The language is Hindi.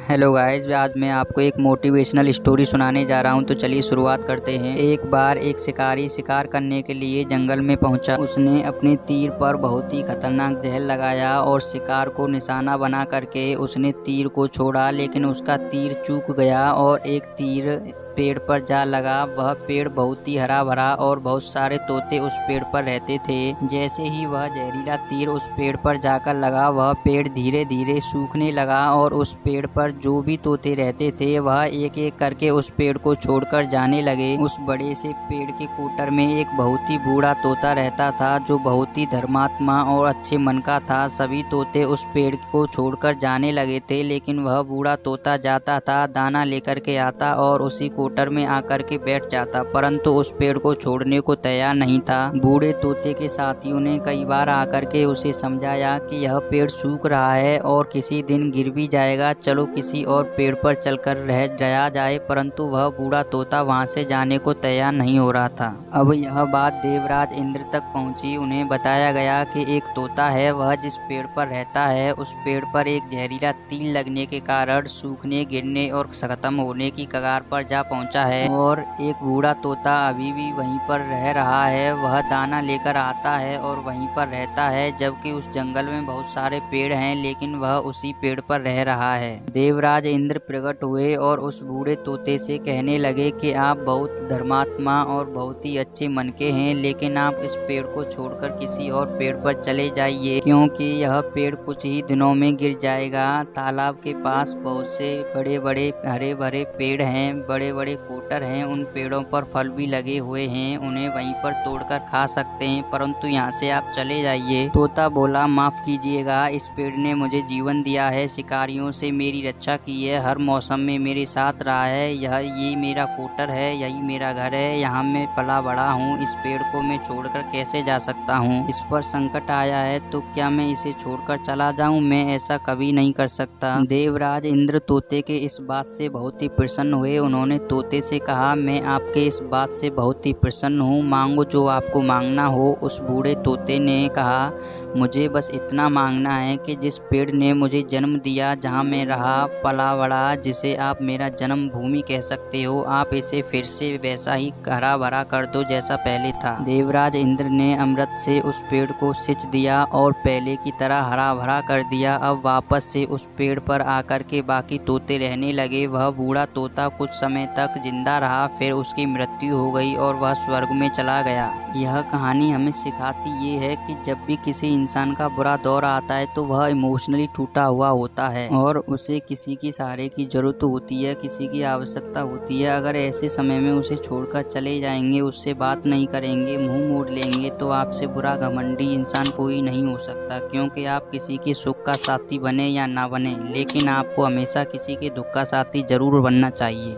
हेलो गाइस, आज मैं आपको एक मोटिवेशनल स्टोरी सुनाने जा रहा हूं। तो चलिए शुरुआत करते हैं। एक बार एक शिकारी शिकार करने के लिए जंगल में पहुंचा। उसने अपने तीर पर बहुत ही खतरनाक जहर लगाया और शिकार को निशाना बना करके उसने तीर को छोड़ा, लेकिन उसका तीर चूक गया और एक तीर पेड़ पर जा लगा। वह पेड़ बहुत ही हरा भरा और बहुत सारे तोते उस पेड़ पर रहते थे। जैसे ही वह जहरीला तीर उस पेड़ पर जाकर लगा, वह पेड़ धीरे धीरे सूखने लगा और उस पेड़ पर जो भी तोते रहते थे वह एक एक करके उस पेड़ को छोड़कर जाने लगे। उस बड़े से पेड़ के कोटर में एक बहुत ही बूढ़ा तोता रहता था, जो बहुत ही धर्मात्मा और अच्छे मन का था। सभी तोते उस पेड़ को छोड़कर जाने लगे थे, लेकिन वह बूढ़ा तोता जाता था, दाना लेकर के आता और उसी कोटर में आकर के बैठ जाता, परंतु उस पेड़ को छोड़ने को तैयार नहीं था। बूढ़े तोते के साथियों ने कई बार आकर के उसे समझाया कि यह पेड़ सूख रहा है और किसी दिन गिर भी जाएगा, चलो किसी और पेड़ पर चलकर रह जाए, परंतु वह बूढ़ा तोता वहां से जाने को तैयार नहीं हो रहा था। अब यह बात देवराज इंद्र तक पहुंची। उन्हें बताया गया कि एक तोता है, वह जिस पेड़ पर रहता है उस पेड़ पर एक जहरीला तीर लगने के कारण सूखने, गिरने और खत्म होने की कगार पर जा पहुंचा है, और एक बूढ़ा तोता अभी भी वहीं पर रह रहा है। वह दाना लेकर आता है और वहीं पर रहता है, जबकि उस जंगल में बहुत सारे पेड़ हैं, लेकिन वह उसी पेड़ पर रह रहा है। देवराज इंद्र प्रकट हुए और उस बूढ़े तोते से कहने लगे कि आप बहुत धर्मात्मा और बहुत ही अच्छे मन के हैं, लेकिन आप इस पेड़ को छोड़कर किसी और पेड़ पर चले जाइए, क्योंकि यह पेड़ कुछ ही दिनों में गिर जाएगा। तालाब के पास बहुत से बड़े बड़े हरे भरे पेड़ हैं, बड़े बड़े कोटर हैं, उन पेड़ों पर फल भी लगे हुए हैं, उन्हें वहीं पर तोड़कर खा सकते हैं, परंतु यहाँ से आप चले जाइए। तोता बोला, माफ कीजिएगा, इस पेड़ ने मुझे जीवन दिया है, शिकारियों से मेरी रक्षा की है, हर मौसम में मेरे साथ रहा है, ये मेरा कोटर है, यही मेरा घर है, यहाँ मैं पला बड़ा हूँ, इस पेड़ को मैं छोड़कर कैसे जा सकता हूँ। इस पर संकट आया है तो क्या मैं इसे छोड़कर चला जाऊँ? मैं ऐसा कभी नहीं कर सकता। देवराज इंद्र तोते के इस बात से बहुत ही प्रसन्न हुए। उन्होंने तोते से कहा, मैं आपके इस बात से बहुत ही प्रसन्न हूँ, मांगो जो आपको मांगना हो। उस बूढ़े तोते ने कहा, मुझे बस इतना मांगना है कि जिस पेड़ ने मुझे जन्म दिया, जहाँ मैं रहा पला बड़ा, जिसे आप मेरा जन्म भूमि कह सकते हो, आप इसे फिर से वैसा ही हरा भरा कर दो जैसा पहले था। देवराज इंद्र ने अमृत से उस पेड़ को सिंच दिया और पहले की तरह हरा भरा कर दिया। अब वापस से उस पेड़ पर आकर के बाकी तोते रहने लगे। वह बूढ़ा तोता कुछ समय तक जिंदा रहा, फिर उसकी मृत्यु हो गई और वह स्वर्ग में चला गया। यह कहानी हमें सिखाती ये है कि जब भी किसी इंसान का बुरा दौर आता है तो वह इमोशनली टूटा हुआ होता है और उसे किसी की सहारे की जरूरत होती है, किसी की आवश्यकता होती है। अगर ऐसे समय में उसे छोड़कर चले जाएंगे, उससे बात नहीं करेंगे, मुंह मोड़ लेंगे, तो आपसे बुरा घमंडी इंसान कोई नहीं हो सकता, क्योंकि आप किसी के सुख का साथी बने या ना बने, लेकिन आपको हमेशा किसी के दुख का साथी जरूर बनना चाहिए।